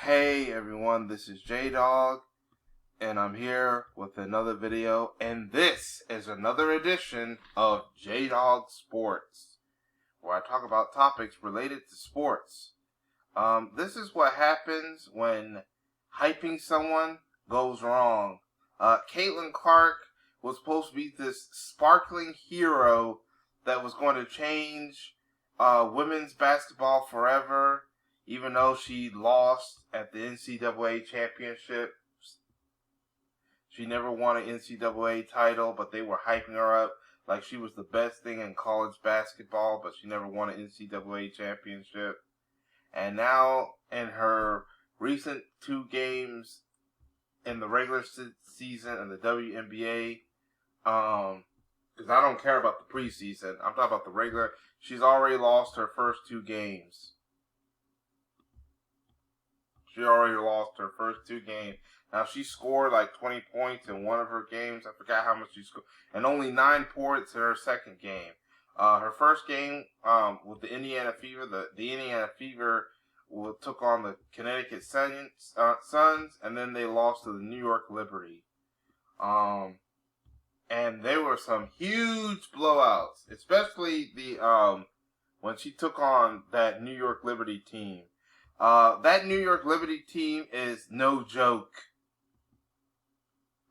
Hey everyone, this is JDAWG, and I'm here with another video, and this is another edition of JDAWG Sports, where I talk about topics related to sports. This is what happens when hyping someone goes wrong. Caitlin was supposed to be this sparkling hero that was going to change women's basketball forever. Even though she lost at the NCAA championship, she never won an NCAA title, but they were hyping her up like she was the best thing in college basketball, but she never won an NCAA championship. And now, in her recent 2 games in the regular season in the WNBA, because I don't care about the preseason, I'm talking about the regular, she's already lost her first 2 games. She already lost her first 2 games. Now, she scored like 20 points in one of her games. I forgot how much she scored. And only 9 points in her second game. Her first game with the Indiana Fever, the Indiana Fever took on the Connecticut Suns, and then they lost to the New York Liberty. And there were some huge blowouts, especially the when she took on that New York Liberty team. That New York Liberty team is no joke.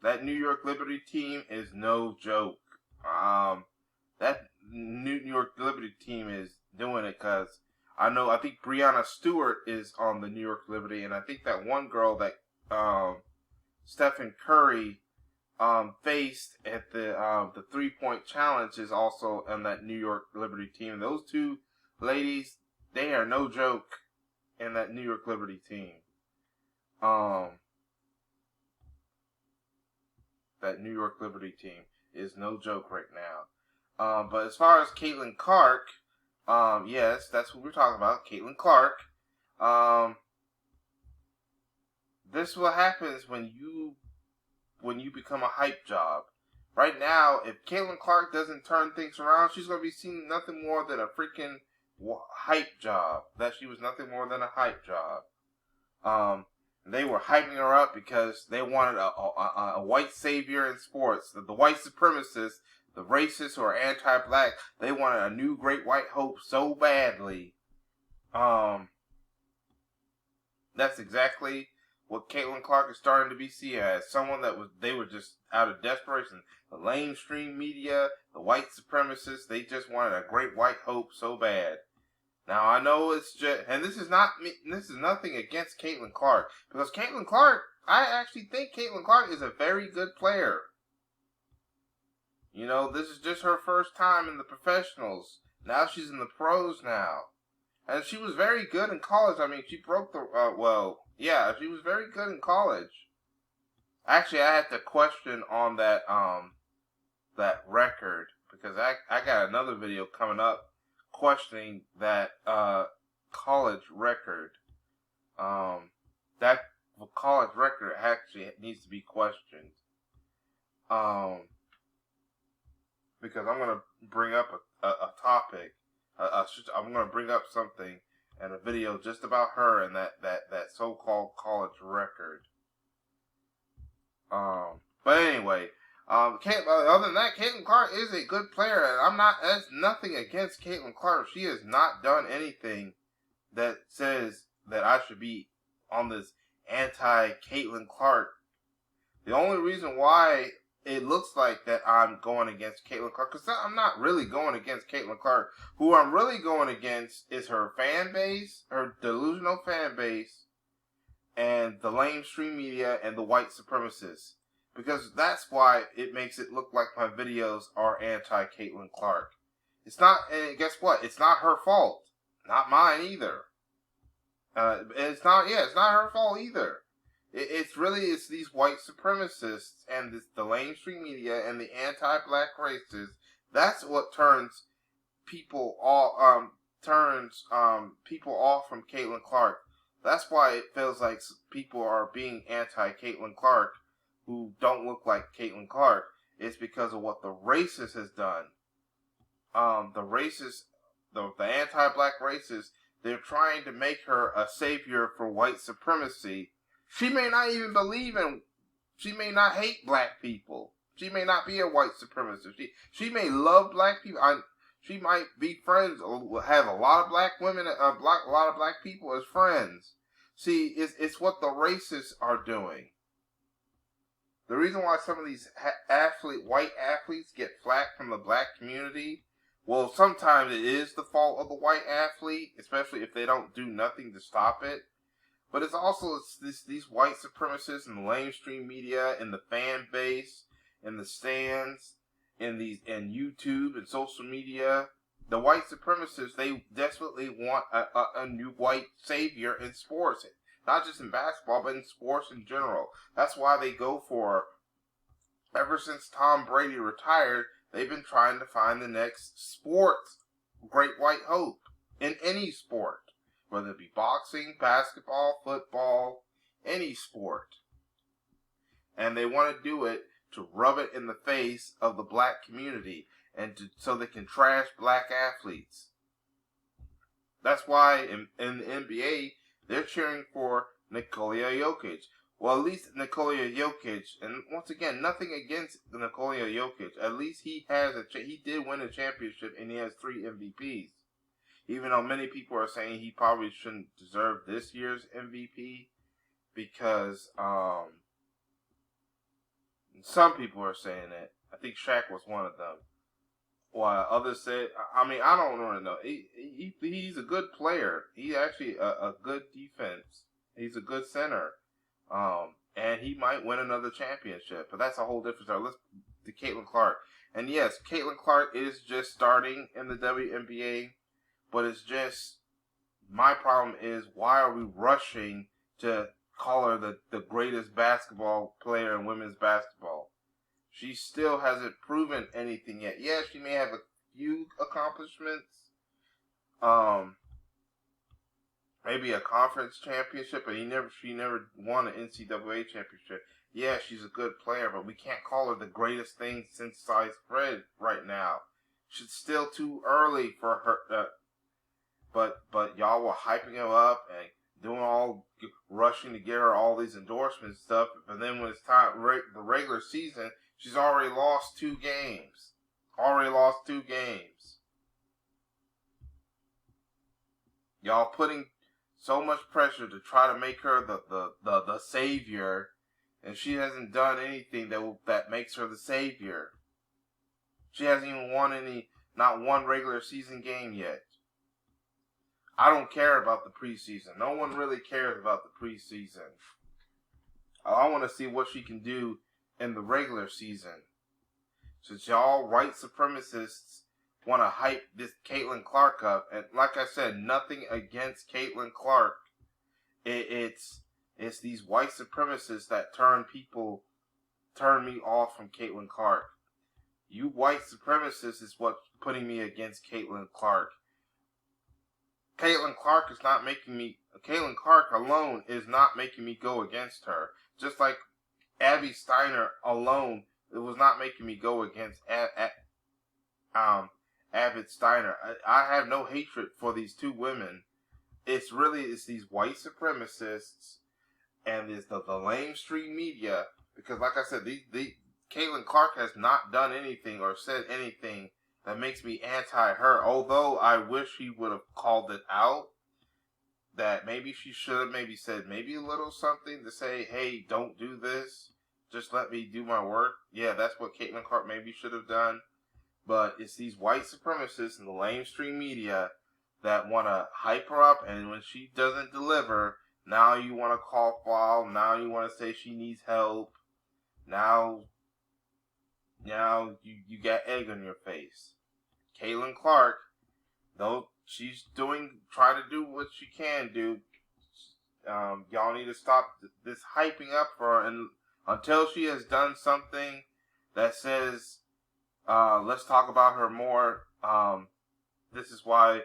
That New York Liberty team is no joke. That New York Liberty team is doing it because I think Breanna Stewart is on the New York Liberty, and I think that one girl that Stephen Curry faced at the 3-point challenge is also on that New York Liberty team. Those 2 ladies, they are no joke. In that New York Liberty team. That New York Liberty team is no joke right now. But as far as Caitlin Clark, yes, that's what we're talking about. Caitlin Clark. This is what happens when you become a hype job. Right now, if Caitlin Clark doesn't turn things around, she's going to be seen nothing more than a freaking hype job. That she was nothing more than a hype job. They were hyping her up because they wanted a white savior in sports. The white supremacists, the racists who are anti-black, they wanted a new great white hope so badly. That's exactly what Caitlin Clark is starting to be seen as. Someone they were just out of desperation. The mainstream media, the white supremacists, they just wanted a great white hope so bad. Now, I know it's just, and this is nothing against Caitlin Clark, because Caitlin Clark, I actually think Caitlin Clark is a very good player. You know, this is just her first time in the professionals. Now she's in the pros now. And she was very good in college. I mean, she broke the, she was very good in college. Actually, I had to question on that record, because I got another video coming up questioning that college record. That college record actually needs to be questioned. Because I'm going to bring up a topic. I'm going to bring up something in a video just about her and that so-called college record. But anyway, other than that, Caitlin Clark is a good player, and there's nothing against Caitlin Clark. She has not done anything that says that I should be on this anti-Caitlin Clark. The only reason why it looks like that I'm going against Caitlin Clark, because I'm not really going against Caitlin Clark. Who I'm really going against is her fan base, her delusional fan base, and the mainstream media and the white supremacists. Because that's why it makes it look like my videos are anti-Caitlin Clark. It's not, and guess what? It's not her fault. Not mine either. It's not her fault either. It's these white supremacists and the mainstream media and the anti-black racists. That's what turns people off from Caitlin Clark. That's why it feels like people are being anti-Caitlin Clark who don't look like Caitlin Clark. It's because of what the racist has done. The anti-black racists, they're trying to make her a savior for white supremacy. She may not even believe in, she may not hate black people. She may not be a white supremacist. She may love black people. She might be friends, or have a lot of black women, a lot of black people as friends. See, it's what the racists are doing. The reason why some of these white athletes get flack from the black community, well, sometimes it is the fault of the white athlete, especially if they don't do nothing to stop it. But it's also these white supremacists in the mainstream media, in the fan base, in the stands, in YouTube and social media. The white supremacists, they desperately want a new white savior in sports. Not just in basketball, but in sports in general. That's why they go for, ever since Tom Brady retired, they've been trying to find the next sports great white hope in any sport. Whether it be boxing, basketball, football, any sport. And they want to do it to rub it in the face of the black community and so they can trash black athletes. That's why in the NBA, they're cheering for Nikola Jokic. Well, at least Nikola Jokic, and once again, nothing against Nikola Jokic. At least he did win a championship and he has 3 MVPs. Even though many people are saying he probably shouldn't deserve this year's MVP because some people are saying it. I think Shaq was one of them. While others said, I mean, I don't really know. He's a good player. He's actually a good defense. He's a good center. And he might win another championship. But that's a whole different story. Let's to CaitlinClark. And yes, CaitlinClark is just starting in the WNBA. But it's just, my problem is, why are we rushing to call her the greatest basketball player in women's basketball? She still hasn't proven anything yet. Yeah, she may have a few accomplishments. Maybe a conference championship, but she never won an NCAA championship. Yeah, she's a good player, but we can't call her the greatest thing since sliced bread right now. She's still too early for her. But y'all were hyping her up and rushing to get her all these endorsements and stuff. And then when it's time, the regular season, she's already lost 2 games. Y'all putting so much pressure to try to make her the savior, and she hasn't done anything that makes her the savior. She hasn't even won not one regular season game yet. I don't care about the preseason. No one really cares about the preseason. I want to see what she can do in the regular season. Since y'all white supremacists want to hype this CaitlinClark up, and like I said, nothing against CaitlinClark. It's these white supremacists that turn me off from CaitlinClark. You white supremacists is what's putting me against CaitlinClark. CaitlinClark alone is not making me go against her. Just like Abby Steiner alone, it was not making me go against Abbott Steiner. I have no hatred for these 2 women. It's these white supremacists and it's the mainstream media. Because like I said, CaitlinClark has not done anything or said anything that makes me anti her. Although I wish he would have called it out. That maybe she should have maybe said maybe a little something to say, hey, don't do this. Just let me do my work. Yeah, that's what CaitlinClark maybe should have done. But it's these white supremacists in the mainstream media that want to hype her up. And when she doesn't deliver, now you want to call foul. Now you want to say she needs help. Now you got egg on your face. CaitlinClark, though she's trying to do what she can do, y'all need to stop this hyping up for her, and until she has done something that says, let's talk about her more. This is why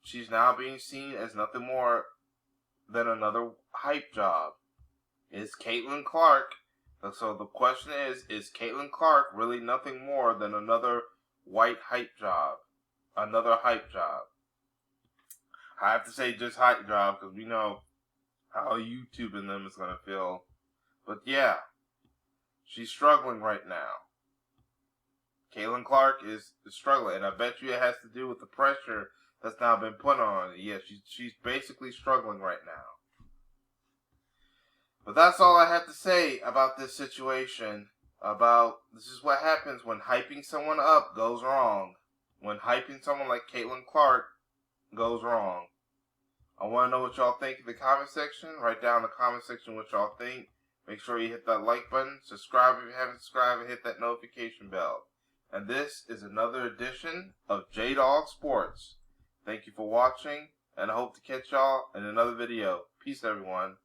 she's now being seen as nothing more than another hype job. Is CaitlinClark. So the question is CaitlinClark really nothing more than another white hype job? Another hype job. I have to say just hot job because we know how YouTube and them is going to feel. But yeah, she's struggling right now. Clark is struggling, and I bet you it has to do with the pressure that's now been put on her. Yeah, she's basically struggling right now. But that's all I have to say about this situation. This is what happens when hyping someone up goes wrong. When hyping someone like Clark goes wrong. I want to know what y'all think in the comment section. Write down in the comment section what y'all think. Make sure you hit that like button. Subscribe if you haven't subscribed, and hit that notification bell. And this is another edition of JDAWG Sports. Thank you for watching, and I hope to catch y'all in another video. Peace, everyone.